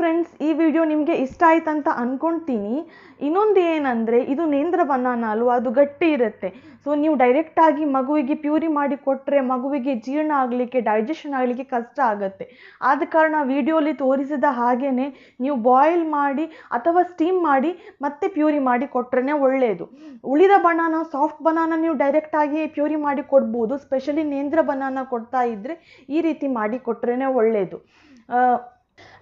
Friends, ಈ video ನಿಮಗೆ ಇಷ್ಟ ಆಯ್ತು ಅಂತ ಅಂದ್ಕೊಳ್ತೀನಿ. ಇನ್ನೊಂದು ಏನಂದರೆ, ಇದು ನೇಂದ್ರ ಬನಾನಾ ಅಲ್ವಾ, ಅದು ಗಟ್ಟಿ ಇರುತ್ತೆ. ಸೊ ನೀವು ಡೈರೆಕ್ಟಾಗಿ ಮಗುವಿಗೆ ಪ್ಯೂರಿ ಮಾಡಿ ಕೊಟ್ಟರೆ ಮಗುವಿಗೆ ಜೀರ್ಣ ಆಗಲಿಕ್ಕೆ, ಡೈಜೆಷನ್ ಆಗಲಿಕ್ಕೆ ಕಷ್ಟ ಆಗುತ್ತೆ. ಆದ ಕಾರಣ ವಿಡಿಯೋಲಿ ತೋರಿಸಿದ ಹಾಗೇ ನೀವು ಬಾಯ್ಲ್ ಮಾಡಿ ಅಥವಾ ಸ್ಟೀಮ್ ಮಾಡಿ ಮತ್ತೆ ಪ್ಯೂರಿ ಮಾಡಿ ಕೊಟ್ಟರೆ ಒಳ್ಳೆಯದು. ಉಳಿದ ಬನಾನಾ, ಸಾಫ್ಟ್ ಬನಾನಾ ನೀವು ಡೈರೆಕ್ಟಾಗಿ ಪ್ಯೂರಿ ಮಾಡಿ ಕೊಡ್ಬೋದು. ಸ್ಪೆಷಲಿ ನೇಂದ್ರ ಬನಾನಾ ಕೊಡ್ತಾ ಇದ್ದರೆ ಈ ರೀತಿ ಮಾಡಿ ಕೊಟ್ಟರೆ ಒಳ್ಳೆಯದು.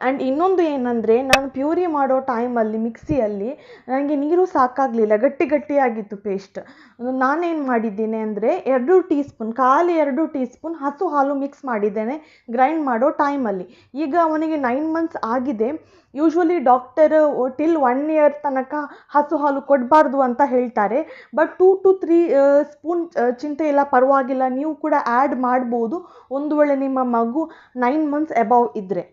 ಆ್ಯಂಡ್ ಇನ್ನೊಂದು ಏನಂದರೆ, ನಾನು ಪ್ಯೂರಿ ಮಾಡೋ ಟೈಮಲ್ಲಿ ಮಿಕ್ಸಿಯಲ್ಲಿ ನನಗೆ ನೀರು ಸಾಕಾಗಲಿಲ್ಲ, ಗಟ್ಟಿಯಾಗಿತ್ತು ಪೇಸ್ಟ್. ನಾನೇನು ಮಾಡಿದ್ದೀನಿ ಅಂದರೆ 2 ಟೀ ಸ್ಪೂನ್ ಹಸು ಹಾಲು ಮಿಕ್ಸ್ ಮಾಡಿದ್ದೇನೆ ಗ್ರೈಂಡ್ ಮಾಡೋ ಟೈಮಲ್ಲಿ. ಈಗ ಅವನಿಗೆ 9 ಮಂತ್ಸ್ ಆಗಿದೆ. ಯೂಶ್ವಲಿ ಡಾಕ್ಟರ್ ಟಿಲ್ 1 ಇಯರ್ ತನಕ ಹಸು ಹಾಲು ಕೊಡಬಾರ್ದು ಅಂತ ಹೇಳ್ತಾರೆ. ಬಟ್ 2 to 3 ಸ್ಪೂನ್ ಚಿಂತೆ ಇಲ್ಲ, ಪರವಾಗಿಲ್ಲ, ನೀವು ಕೂಡ ಆ್ಯಡ್ ಮಾಡ್ಬೋದು ಒಂದು ವೇಳೆ ನಿಮ್ಮ ಮಗು 9 ಮಂತ್ಸ್ ಅಬೌವ್ ಇದ್ದರೆ.